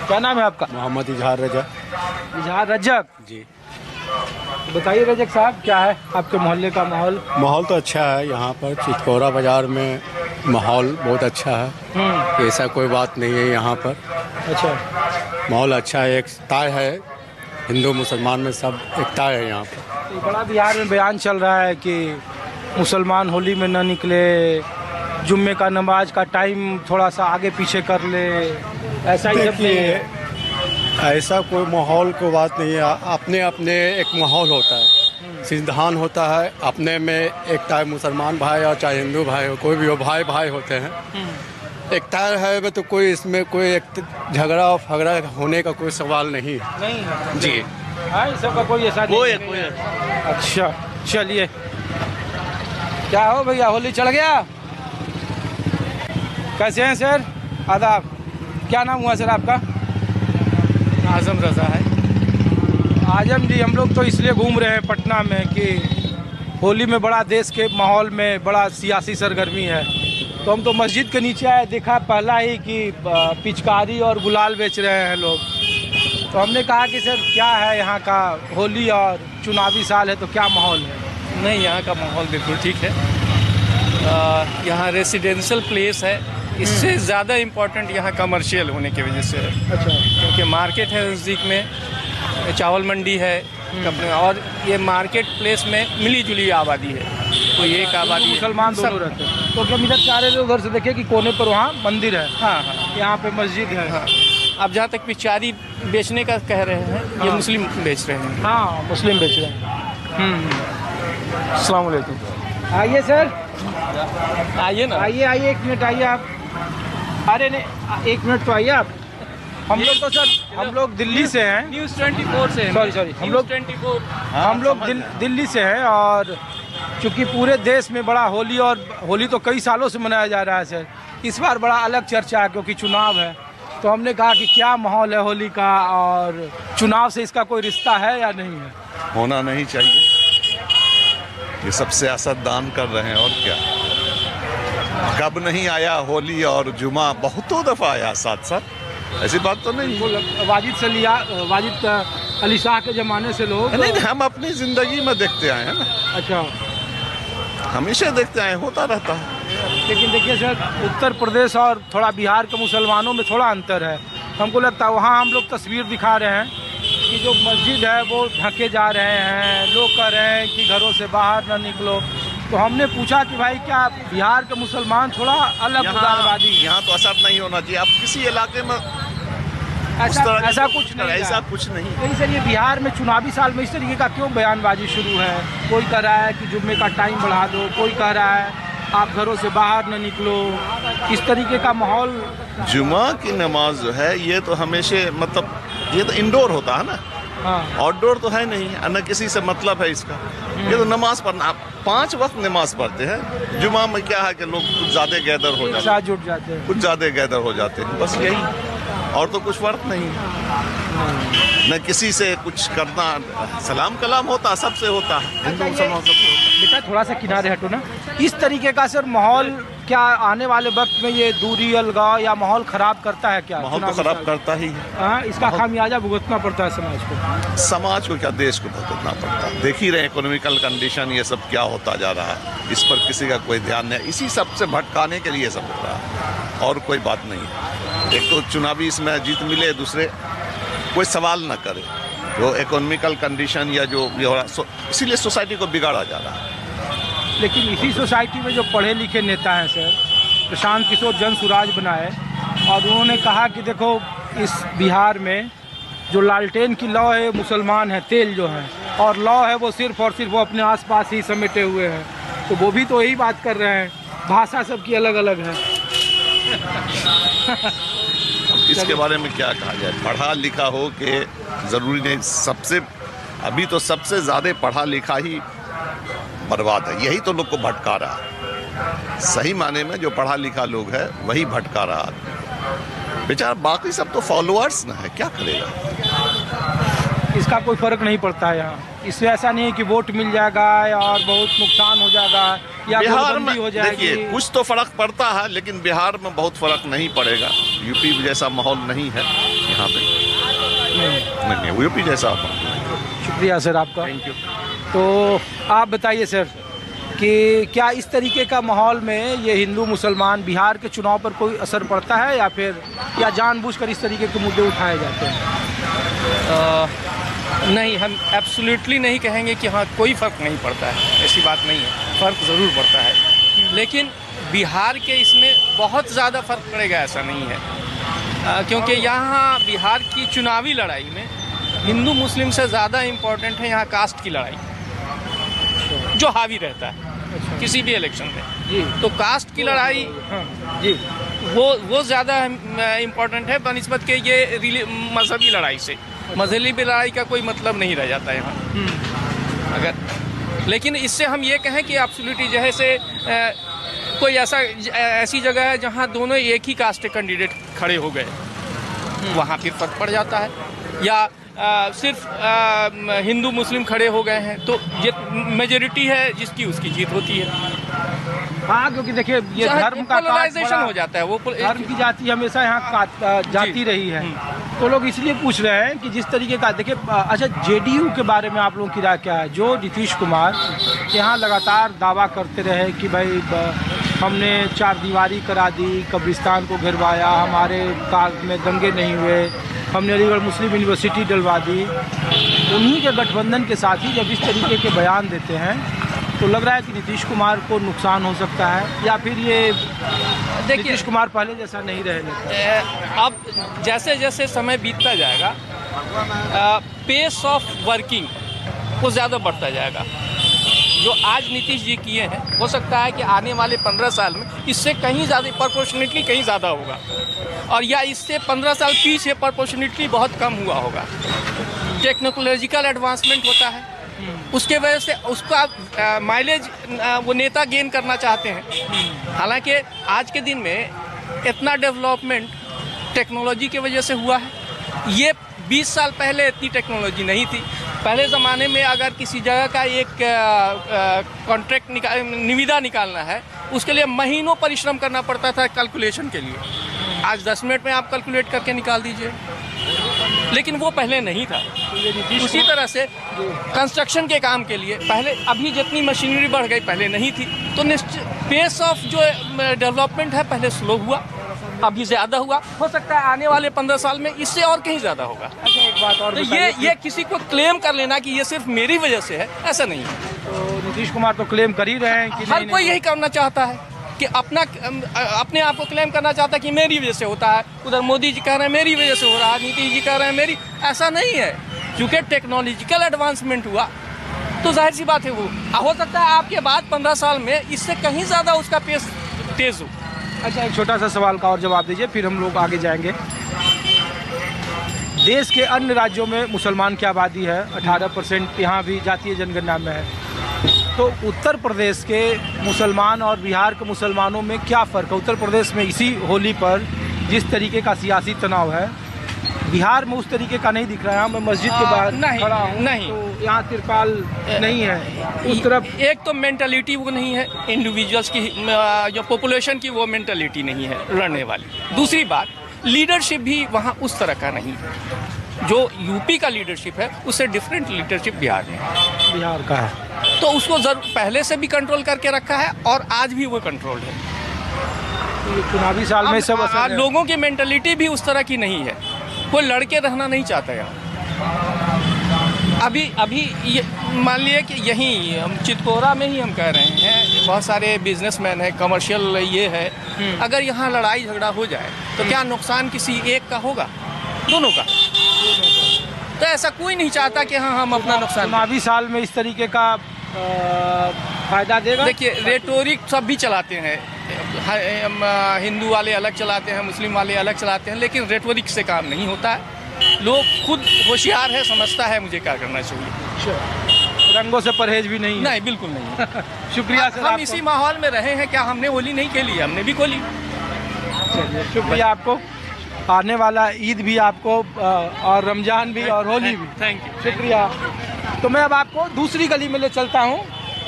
क्या नाम है आपका? मोहम्मद इजहार रजा। इजहार रजक जी। बताइए रजक साहब, क्या है आपके मोहल्ले का माहौल? माहौल तो अच्छा है यहाँ पर चितकौरा बाज़ार में, माहौल बहुत अच्छा है। ऐसा कोई बात नहीं है यहाँ पर। अच्छा। माहौल अच्छा है, एकता है, हिंदू मुसलमान में सब एकता है यहाँ पर। तो बड़ा बिहार में बयान चल रहा है कि मुसलमान होली में न निकले, जुम्मे का नमाज का टाइम थोड़ा सा आगे पीछे कर ले, ऐसा ही सब नहीं है। ऐसा कोई माहौल को बात नहीं है। अपने अपने एक माहौल होता है, सिद्धांत होता है, अपने में एकता है। मुसलमान भाई और चाहे हिंदू भाई हो, कोई भी हो, भाई भाई होते हैं। एकता है में तो कोई इसमें कोई एक झगड़ा और फगड़ा होने का कोई सवाल नहीं है। नहीं है जी हाँ, इस सब का कोई ऐसा नहीं है। कोई अच्छा चलिए। क्या हो भैया, होली चढ़ गया? कैसे हैं सर? आदाब। क्या नाम हुआ सर आपका? आजम रजा है। आजम जी, हम लोग तो इसलिए घूम रहे हैं पटना में कि होली में बड़ा देश के माहौल में बड़ा सियासी सरगर्मी है। तो हम तो मस्जिद के नीचे आए, देखा पहला ही कि पिचकारी और गुलाल बेच रहे हैं लोग। तो हमने कहा कि सर क्या है यहाँ का, होली और चुनावी साल है तो क्या माहौल है? नहीं, यहाँ का माहौल बिल्कुल ठीक है। यहाँ रेसिडेंशियल प्लेस है, इससे ज़्यादा इम्पोर्टेंट यहाँ कमर्शियल होने की वजह से है। अच्छा। क्योंकि मार्केट है नज़दीक में, चावल मंडी है कपड़े, और ये मार्केट प्लेस में मिली जुली आबादी है, कोई एक आबादी मुसलमान दोनों रहते हैं। तो क्या मिलत चाह रहे थे उधर से देखे कि कोने पर वहाँ मंदिर है? हाँ हाँ, यहाँ पे मस्जिद है। हाँ। अब जहाँ तक पिचारी बेचने का कह रहे हैं, ये मुस्लिम बेच रहे हैं। हाँ, मुस्लिम बेच रहे हैं। अस्सलाम वालेकुम। आइए सर, आइए ना। आइए आइए, एक मिनट आइए आप। अरे नहीं, एक मिनट तो आइए आप। हम लोग तो सर, हम लोग दिल्ली से हैं। न्यूज़ 24 से। सॉरी, हम लोग 24। हम लोग दिल्ली से हैं। और चूँकि पूरे देश में बड़ा होली, और होली तो कई सालों से मनाया जा रहा है सर, इस बार बड़ा अलग चर्चा है क्योंकि चुनाव है। तो हमने कहा कि क्या माहौल है होली का, और चुनाव से इसका कोई रिश्ता है या नहीं है? होना नहीं चाहिए, ये सब सियासतदान कर रहे हैं और क्या। कब नहीं आया होली और जुमा, बहुतों दफ़ा आया साथ साथ, ऐसी बात तो नहीं। वाजिद अली शाह के ज़माने से लोग नहीं, हम अपनी ज़िंदगी में देखते आए हैं ना। अच्छा। हमेशा देखते आए, होता रहता है। लेकिन देखिए सर, उत्तर प्रदेश और थोड़ा बिहार के मुसलमानों में थोड़ा अंतर है। हमको लगता है वहाँ हम लोग तस्वीर दिखा रहे हैं कि जो मस्जिद है वो ढके जा रहे हैं, लोग कह रहे हैं कि घरों से बाहर ना निकलो। तो हमने पूछा कि भाई क्या बिहार के मुसलमान थोड़ा अलग उदारवादी? यहाँ तो असर नहीं होना चाहिए। आप किसी इलाके में ऐसा कुछ नहीं, ऐसा कुछ नहीं। नहीं सर, ये बिहार में चुनावी साल में इस तरीके का क्यों बयानबाजी शुरू है? कोई कह रहा है कि जुम्मे का टाइम बढ़ा दो, कोई कह रहा है आप घरों से बाहर न निकलो, इस तरीके का माहौल। जुमा की नमाज जो है ये तो हमेशा, मतलब ये तो इंडोर होता है ना। हाँ। आउटडोर तो है नहीं, न किसी से मतलब है इसका। ये तो नमाज पढ़ना, 5 वक्त नमाज पढ़ते हैं। जुमा में क्या है कि लोग कुछ ज़्यादा गैदर हो जाते हैं, जुट जाते हैं, कुछ ज़्यादा गैदर हो जाते हैं, बस यही, और तो कुछ फर्क नहीं है। न किसी से कुछ करना, सलाम कलाम होता, सबसे होता है, हिंदू मुसलमान सबसे होता है। बेटा थोड़ा सा किनारे हटो ना। इस तरीके का सर माहौल क्या आने वाले वक्त में ये दूरी, अलगाव या माहौल खराब करता है क्या? माहौल तो खराब करता ही है। हाँ, इसका खामियाजा भुगतना पड़ता है समाज को। समाज को क्या, देश को भुगतना पड़ता है। देख ही रहे इकोनॉमिकल कंडीशन, ये सब क्या होता जा रहा है, इस पर किसी का कोई ध्यान नहीं। इसी सब से भटकाने के लिए सब हो रहा है, और कोई बात नहीं है। एक तो चुनावी इसमें जीत मिले, दूसरे कोई सवाल ना करे, जो इकोनॉमिकल कंडीशन या जो ये हो रहा, इसीलिए सोसाइटी को बिगाड़ा जा रहा है। लेकिन इसी सोसाइटी में जो पढ़े लिखे नेता हैं सर, प्रशांत किशोर जन सुराज बनाए, और उन्होंने कहा कि देखो इस बिहार में जो लालटेन की लौ है मुसलमान है, तेल जो है, और लौ है वो सिर्फ और सिर्फ वो अपने आसपास ही समेटे हुए हैं। तो वो भी तो यही बात कर रहे हैं, भाषा सबकी अलग अलग है। इसके बारे में क्या कहा जाए, पढ़ा लिखा हो के ज़रूरी नहीं। सबसे अभी तो सबसे ज़्यादा पढ़ा लिखा ही बर्बाद है, यही तो लोग को भटका रहा है। सही माने में जो पढ़ा लिखा लोग है वही भटका रहा है बेचारा, बाकी सब तो फॉलोअर्स ना है, क्या करेगा। इसका कोई फ़र्क नहीं पड़ता है यहाँ? इससे ऐसा नहीं है कि वोट मिल जाएगा और बहुत नुकसान हो जाएगा या बिहार में गोलबंदी हो जाएगी? देखिए कुछ तो फर्क पड़ता है, लेकिन बिहार में बहुत फर्क नहीं पड़ेगा। यूपी जैसा माहौल नहीं है यहाँ पे, नहीं यूपी जैसा माहौल नहीं। शुक्रिया सर आपका। Thank you. तो आप बताइए सर कि क्या इस तरीके का माहौल में ये हिंदू मुसलमान बिहार के चुनाव पर कोई असर पड़ता है या फिर या जानबूझकर इस तरीके के मुद्दे उठाए जाते हैं? नहीं, हम एब्सोल्युटली नहीं कहेंगे कि हाँ कोई फ़र्क नहीं पड़ता है, ऐसी बात नहीं है, फ़र्क ज़रूर पड़ता है। लेकिन बिहार के इसमें बहुत ज़्यादा फ़र्क पड़ेगा ऐसा नहीं है, क्योंकि यहाँ बिहार की चुनावी लड़ाई में हिंदू मुस्लिम से ज़्यादा इम्पोर्टेंट है यहाँ कास्ट की लड़ाई, जो हावी रहता है किसी भी इलेक्शन में। जी। तो कास्ट की लड़ाई जी वो ज़्यादा इम्पोर्टेंट है बनिस्बत के ये मजहबी लड़ाई से। मजहबी लड़ाई का कोई मतलब नहीं रह जाता है यहाँ अगर। लेकिन इससे हम ये कहें कि एब्सोल्युटली जैसे कोई ऐसी जगह है जहाँ दोनों एक ही कास्ट के कैंडिडेट खड़े हो गए, वहाँ फिर फर्क पड़ जाता है। या सिर्फ हिंदू मुस्लिम खड़े हो गए हैं तो ये मेजॉरिटी है जिसकी उसकी जीत होती है। हाँ, क्योंकि देखिए ये धर्म का पोलराइजेशन हो जाता है, वो धर्म की जाति हमेशा यहाँ जाती रही है। तो लोग इसलिए पूछ रहे हैं कि जिस तरीके का देखिए, अच्छा जेडीयू के बारे में आप लोगों की राय क्या है? जो नीतीश कुमार यहाँ लगातार दावा करते रहे कि भाई हमने 4 दीवारी करा दी, कब्रिस्तान को घेरवाया, हमारे काल में दंगे नहीं हुए, हमने अलीगढ़ मुस्लिम यूनिवर्सिटी डलवा दी, उन्हीं के गठबंधन के साथ ही जब इस तरीके के बयान देते हैं तो लग रहा है कि नीतीश कुमार को नुकसान हो सकता है या फिर ये नीतीश कुमार पहले जैसा नहीं रहे। अब जैसे जैसे समय बीतता जाएगा पेस ऑफ वर्किंग वो ज़्यादा बढ़ता जाएगा। जो आज नीतीश जी किए हैं हो सकता है कि आने वाले 15 साल में इससे कहीं ज़्यादा प्रोपोर्शनेटली कहीं ज़्यादा होगा, और या इससे 15 साल पीछे प्रोपोर्शनेटली बहुत कम हुआ होगा। टेक्नोलॉजिकल एडवांसमेंट होता है, उसके वजह से उसका माइलेज वो नेता गेन करना चाहते हैं। हालांकि आज के दिन में इतना डेवलपमेंट टेक्नोलॉजी की वजह से हुआ है। ये 20 साल पहले इतनी टेक्नोलॉजी नहीं थी। पहले ज़माने में अगर किसी जगह का एक कॉन्ट्रैक्ट निविदा निकालना है उसके लिए महीनों परिश्रम करना पड़ता था कैलकुलेशन के लिए। आज 10 मिनट में आप कैलकुलेट करके निकाल दीजिए, लेकिन वो पहले नहीं था। उसी तरह से कंस्ट्रक्शन के काम के लिए पहले, अभी जितनी मशीनरी बढ़ गई पहले नहीं थी, तो पेस ऑफ जो डेवलपमेंट है पहले स्लो हुआ, अभी ज़्यादा हुआ। हो सकता है आने वाले 15 साल में इससे और कहीं ज़्यादा होगा। अच्छा, एक बात और तो ये किसी को क्लेम कर लेना कि ये सिर्फ मेरी वजह से है, ऐसा नहीं है। तो नीतीश कुमार तो क्लेम कर ही रहे हैं कि हर कोई यही करना चाहता है कि अपने आप को क्लेम करना चाहता है कि मेरी वजह से होता है। उधर मोदी जी कह रहे हैं मेरी वजह से हो रहा है, नीतीश जी कह रहे हैं मेरी। ऐसा नहीं है, क्योंकि टेक्नोलॉजिकल एडवांसमेंट हुआ तो जाहिर सी बात है वो हो सकता है आपके बाद 15 साल में इससे कहीं ज़्यादा उसका पेस तेज़ हो। अच्छा, एक छोटा सा सवाल का और जवाब दीजिए, फिर हम लोग आगे जाएंगे। देश के अन्य राज्यों में मुसलमान की आबादी है 18%, यहाँ भी जातीय जनगणना में है। तो उत्तर प्रदेश के मुसलमान और बिहार के मुसलमानों में क्या फ़र्क है? उत्तर प्रदेश में इसी होली पर जिस तरीके का सियासी तनाव है, बिहार में उस तरीके का नहीं दिख रहा है। मैं मस्जिद के बाहर खड़ा हूँ, नहीं तो यहाँ तिरपाल नहीं है उस तरफ। एक तो मेंटालिटी वो नहीं है इंडिविजुअल्स की, जो पॉपुलेशन की वो मेंटालिटी नहीं है लड़ने वाली। दूसरी बात, लीडरशिप भी वहाँ उस तरह का नहीं है। जो यूपी का लीडरशिप है उससे डिफरेंट लीडरशिप बिहार में बिहार का है, तो उसको पहले से भी कंट्रोल करके रखा है और आज भी वो कंट्रोल है। तो चुनावी साल में सब असर है। लोगों की मेंटालिटी भी उस तरह की नहीं है, कोई लड़के रहना नहीं चाहता यार। अभी ये मान लिए कि यहीं हम चितकोरा में ही हम कह रहे हैं, बहुत सारे बिजनेसमैन हैं, कमर्शियल ये है। अगर यहाँ लड़ाई झगड़ा हो जाए तो क्या नुकसान किसी एक का होगा? दोनों का। तो ऐसा कोई नहीं चाहता कि हाँ हम अपना नुकसान। चुनावी साल में इस तरीके का फायदा देगा। देखिए, रेटोरिक सब भी चलाते हैं, हिंदू वाले अलग चलाते हैं, मुस्लिम वाले अलग चलाते हैं, लेकिन रेटोरिक से काम नहीं होता है। लोग खुद होशियार है, समझता है मुझे क्या करना चाहिए। रंगों से परहेज भी नहीं है। नहीं, बिल्कुल नहीं। शुक्रिया सर, हम इसी माहौल में रहे हैं। क्या हमने होली नहीं खेली? हमने भी खोली। शुक्रिया आपको। आने वाला ईद भी आपको और रमज़ान भी और होली भी। Thank you. शुक्रिया। तो मैं अब आपको दूसरी गली में ले चलता हूँ।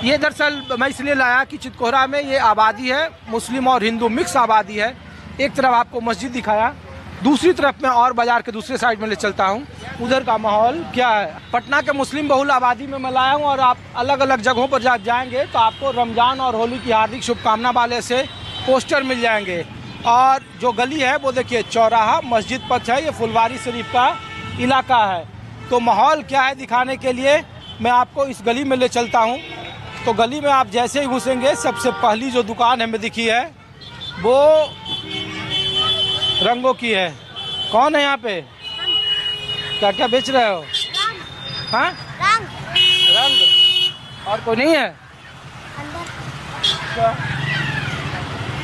ये दरअसल मैं इसलिए लाया कि चितकोहरा में ये आबादी है, मुस्लिम और हिंदू मिक्स आबादी है। एक तरफ आपको मस्जिद दिखाया, दूसरी तरफ मैं और बाज़ार के दूसरे साइड में ले चलता हूँ, उधर का माहौल क्या है। पटना के मुस्लिम बहुल आबादी में मैं लाया हूँ और आप अलग अलग जगहों पर जब जाएंगे तो आपको रमज़ान और होली की हार्दिक शुभकामना वाले से पोस्टर मिल जाएंगे। और जो गली है वो देखिए चौराहा मस्जिद पथ है, ये फुलवारी शरीफ का इलाका है। तो माहौल क्या है दिखाने के लिए मैं आपको इस गली में ले चलता हूँ। तो गली में आप जैसे ही घुसेंगे सबसे पहली जो दुकान हमें दिखी है वो रंगों की है। कौन है यहाँ पे? क्या क्या बेच रहे हो? हाँ, रंग। और कोई नहीं है?